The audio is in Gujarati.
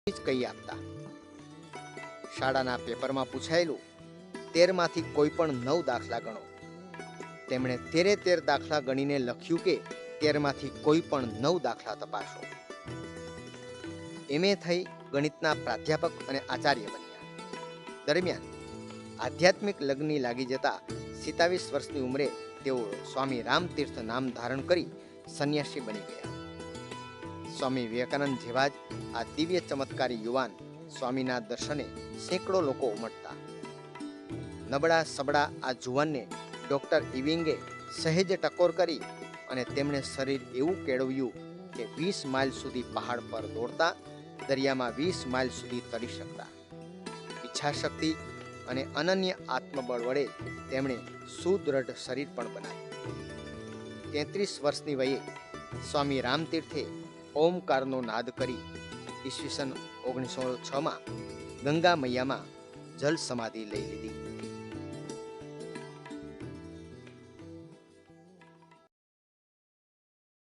જ કહી આપતા. શાળાના પેપરમાં પૂછાયેલું 13માંથી કોઈ પણ 9 દાખલા ગણો. તેમણે 13 દાખલા ગણીને લખ્યું કે 13માંથી કોઈ પણ 9 દાખલા તપાસો. એમએ થઈ ગણિતના પ્રાધ્યાપક અને આચાર્ય બન્યા. દરમિયાન આધ્યાત્મિક લગ્ની લાગી જતા 27 વર્ષની ઉંમરે તેઓ સ્વામી રામતીર્થ નામ ધારણ કરી સંન્યાસી બની ગયા. સ્વામી વિવેકાનંદ જેવા જ આ દિવ્ય ચમત્કારી યુવાન સ્વામીના દર્શને સેંકડો લોકો ઉમટતા. નબળા સબળા આ જુવાનને ડોક્ટર ઇવિંગે સહેજ ટકોર કરી અને તેમણે શરીર એવું કેળવ્યું કે 20 માઇલ સુધી પહાડ પર દોડતા, દરિયામાં 20 માઇલ સુધી તરી શકતા. ઈચ્છાશક્તિ અને અનન્ય આત્મબળ વડે તેમણે સુદૃઢ શરીર પણ બનાવ્યું. 33 વર્ષની વયે સ્વામી રામતીર્થે ઓમકારનો નાદ કરી ઈસવીસન 1906માં ગંગા મૈયામાં જલ સમાધિ લઈ લીધી.